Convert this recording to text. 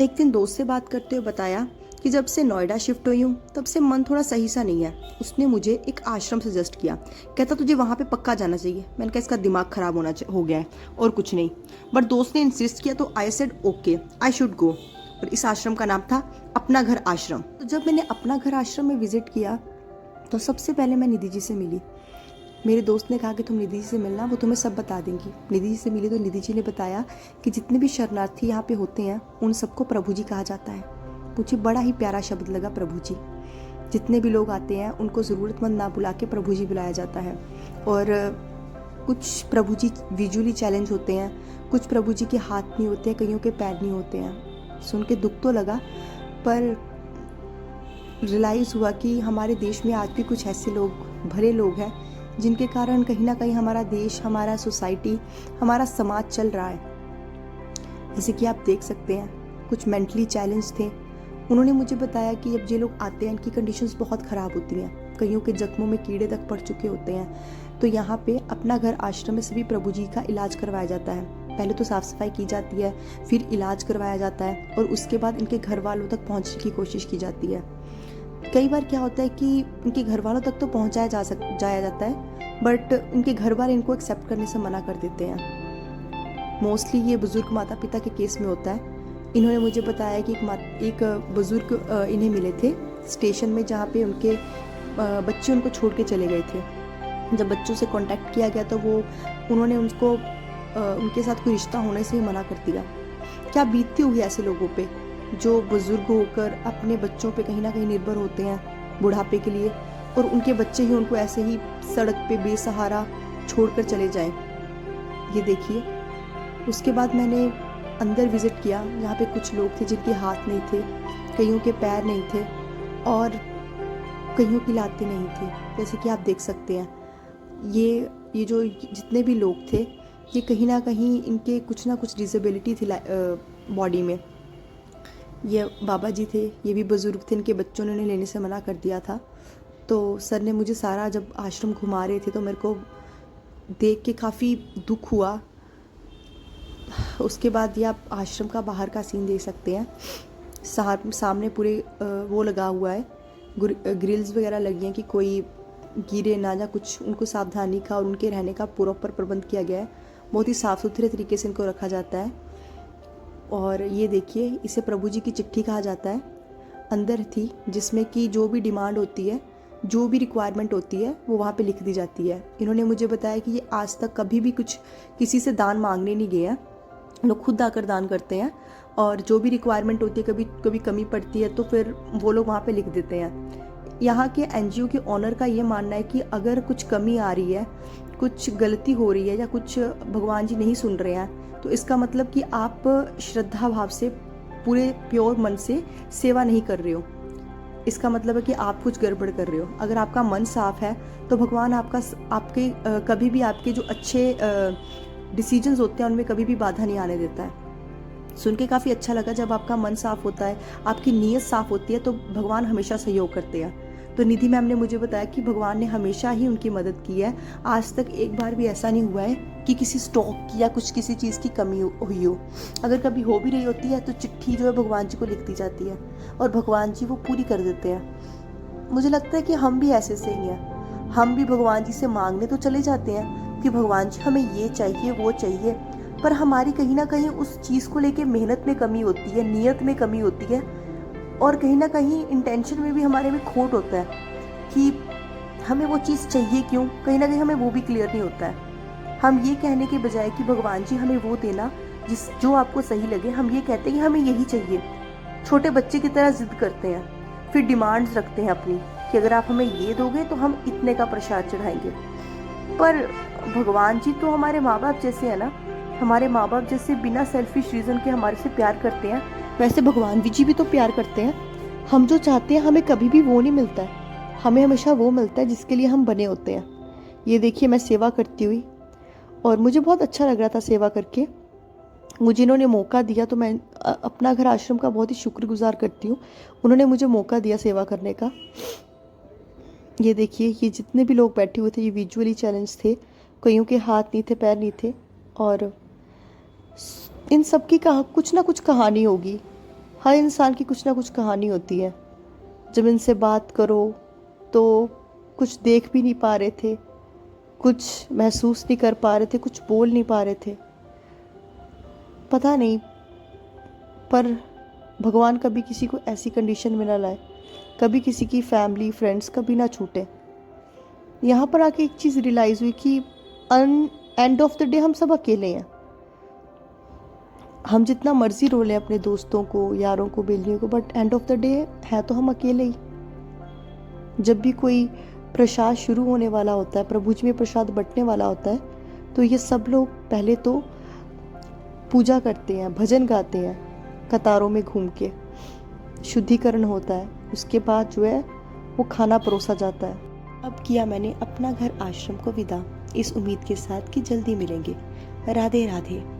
एक दिन दोस्त से बात करते हुए बताया कि जब से नोएडा शिफ्ट हुई हूँ तब से मन थोड़ा सही सा नहीं है। उसने मुझे एक आश्रम सजेस्ट किया, कहता तुझे वहाँ पे पक्का जाना चाहिए। मैंने कहा इसका दिमाग खराब हो गया है और कुछ नहीं। बट दोस्त ने इंसिस्ट किया तो I said okay I should go. और इस आश्रम का नाम था अपना घर आश्रम। तो जब मैंने अपना घर आश्रम में विजिट किया तो सबसे पहले मैं निधि जी से मिली। मेरे दोस्त ने कहा कि तुम निधि जी से मिलना, वो तुम्हें सब बता देंगी। निधि जी से मिली तो निधि जी ने बताया कि जितने भी शरणार्थी यहाँ पे होते हैं उन सबको प्रभु जी कहा जाता है। मुझे बड़ा ही प्यारा शब्द लगा प्रभु जी। जितने भी लोग आते हैं उनको ज़रूरतमंद ना बुला के प्रभु जी बुलाया जाता है। और कुछ प्रभु जी विजुअली चैलेंज होते हैं, कुछ प्रभु जी के हाथ नहीं होते हैं, कईयों के पैर नहीं होते हैं। सुन के दुख तो लगा, पर रियलाइज़ हुआ कि हमारे देश में आज भी कुछ ऐसे लोग, भले लोग हैं, जिनके कारण कहीं ना कहीं हमारा देश, हमारा सोसाइटी, हमारा समाज चल रहा है। जैसे कि आप देख सकते हैं कुछ मेंटली चैलेंज थे। उन्होंने मुझे बताया कि जब ये लोग आते हैं इनकी कंडीशंस बहुत ख़राब होती हैं, कईयों के जख्मों में कीड़े तक पड़ चुके होते हैं। तो यहाँ पे अपना घर आश्रम में सभी प्रभु जी का इलाज करवाया जाता है। पहले तो साफ़ सफाई की जाती है, फिर इलाज करवाया जाता है और उसके बाद इनके घर वालों तक पहुँचने की कोशिश की जाती है। कई बार क्या होता है कि इनके घर वालों तक तो पहुँचाया जाया जाता है, बट इनके घर वाले इनको एक्सेप्ट करने से मना कर देते हैं। मोस्टली ये बुज़ुर्ग माता पिता के केस में होता है। इन्होंने मुझे बताया कि एक बुज़ुर्ग इन्हें मिले थे स्टेशन में, जहाँ पे उनके बच्चे उनको छोड़ के चले गए थे। जब बच्चों से कांटेक्ट किया गया तो उन्होंने उनके साथ कोई रिश्ता होने से ही मना कर दिया। क्या बीतती होगी ऐसे लोगों पे जो बुज़ुर्ग होकर अपने बच्चों पे कहीं ना कहीं निर्भर होते हैं बुढ़ापे के लिए, और उनके बच्चे ही उनको ऐसे ही सड़क पे बेसहारा छोड़कर चले जाएं। ये देखिए। उसके बाद मैंने अंदर विज़िट किया, जहाँ पे कुछ लोग थे जिनके हाथ नहीं थे, कईयों के पैर नहीं थे और कईयों की लातें नहीं थी। जैसे कि आप देख सकते हैं ये जो जितने भी लोग थे ये कहीं ना कहीं इनके कुछ ना कुछ डिसेबिलिटी थी बॉडी में। ये बाबा जी थे, ये भी बुज़ुर्ग थे, इनके बच्चों ने उन्हें लेने से मना कर दिया था। तो सर ने मुझे सारा जब आश्रम घुमा रहे थे तो मेरे को देख के काफ़ी दुख हुआ। उसके बाद ये आप आश्रम का बाहर का सीन देख सकते हैं। सामने पूरे वो लगा हुआ है, ग्रिल्स वगैरह लगी हैं कि कोई गिरे ना, या कुछ उनको सावधानी का और उनके रहने का प्रॉपर प्रबंध किया गया है। बहुत ही साफ़ सुथरे तरीके से इनको रखा जाता है। और ये देखिए, इसे प्रभु जी की चिट्ठी कहा जाता है। अंदर थी जिसमें कि जो भी डिमांड होती है, जो भी रिक्वायरमेंट होती है वो वहाँ पे लिख दी जाती है। इन्होंने मुझे बताया कि ये आज तक कभी भी कुछ किसी से दान मांगने नहीं गए हैं, लोग खुद आकर दान करते हैं। और जो भी रिक्वायरमेंट होती है, कभी कभी कमी पड़ती है तो फिर वो लोग वहाँ पे लिख देते हैं। यहाँ के एनजीओ के ओनर का ये मानना है कि अगर कुछ कमी आ रही है, कुछ गलती हो रही है या कुछ भगवान जी नहीं सुन रहे हैं, तो इसका मतलब कि आप श्रद्धा भाव से पूरे प्योर मन से सेवा नहीं कर रहे हो। इसका मतलब है कि आप कुछ गड़बड़ कर रहे हो। अगर आपका मन साफ है तो भगवान आपके कभी भी आपके जो अच्छे डिसीजंस होते हैं उनमें कभी भी बाधा नहीं आने देता है। सुन के काफ़ी अच्छा लगा। जब आपका मन साफ होता है, आपकी नीयत साफ होती है, तो भगवान हमेशा सहयोग करते हैं। तो निधि मैम ने मुझे बताया कि भगवान ने हमेशा ही उनकी मदद की है। आज तक एक बार भी ऐसा नहीं हुआ है कि किसी स्टॉक की या कुछ किसी चीज़ की कमी हुई हो। अगर कभी हो भी रही होती है तो चिट्ठी जो है भगवान जी को लिख दी जाती है और भगवान जी वो पूरी कर देते हैं। मुझे लगता है कि हम भी ऐसे से ही हैं। हम भी भगवान जी से मांगने तो चले जाते हैं कि भगवान जी हमें ये चाहिए वो चाहिए, पर हमारी कहीं ना कहीं उस चीज़ को लेके मेहनत में कमी होती है, नीयत में कमी होती है, और कहीं ना कहीं इंटेंशन में भी हमारे में खोट होता है कि हमें वो चीज़ चाहिए क्यों। कहीं ना कहीं हमें वो भी क्लियर नहीं होता है। हम ये कहने के बजाय कि भगवान जी हमें वो देना जो आपको सही लगे, हम ये कहते हैं कि हमें यही चाहिए। छोटे बच्चे की तरह जिद करते हैं, फिर डिमांड्स रखते हैं अपनी कि अगर आप हमें ये दोगे तो हम इतने का प्रसाद चढ़ाएंगे। पर भगवान जी तो हमारे माँ बाप जैसे है ना। हमारे माँ बाप जैसे बिना सेल्फिश रीज़न के हमारे से प्यार करते हैं, वैसे भगवान जी भी तो प्यार करते हैं। हम जो चाहते हैं हमें कभी भी वो नहीं मिलता है, हमें हमेशा वो मिलता है जिसके लिए हम बने होते हैं। ये देखिए, मैं सेवा करती हुई, और मुझे बहुत अच्छा लग रहा था सेवा करके। मुझे इन्होंने मौका दिया तो मैं अपना घर आश्रम का बहुत ही शुक्रगुजार करती हूँ। उन्होंने मुझे मौका दिया सेवा करने का। ये देखिए, ये जितने भी लोग बैठे हुए थे ये विजुअली चैलेंज थे। कईयों के हाथ नहीं थे, पैर नहीं थे, और इन सब की कुछ ना कुछ कहानी होगी। हर इंसान की कुछ ना कुछ कहानी होती है। जब इनसे बात करो तो कुछ देख भी नहीं पा रहे थे, कुछ महसूस नहीं कर पा रहे थे, कुछ बोल नहीं पा रहे थे, पता नहीं। पर भगवान कभी किसी को ऐसी कंडीशन में ना लाए, कभी किसी की फैमिली फ्रेंड्स कभी ना छूटे। यहाँ पर आके एक चीज़ रियलाइज़ हुई कि एंड ऑफ द डे हम सब अकेले हैं। हम जितना मर्जी रो लें अपने दोस्तों को, यारों को, बेलियों को, but end of the day है तो हम अकेले ही। जब भी कोई प्रसाद शुरू होने वाला होता है, प्रभु जी में प्रसाद बंटने वाला होता है, तो ये सब लोग पहले तो पूजा करते हैं, भजन गाते हैं, कतारों में घूम के शुद्धिकरण होता है। उसके बाद जो है वो खाना परोसा जाता है। अब किया मैंने अपना घर आश्रम को विदा, इस उम्मीद के साथ कि जल्दी मिलेंगे। राधे राधे।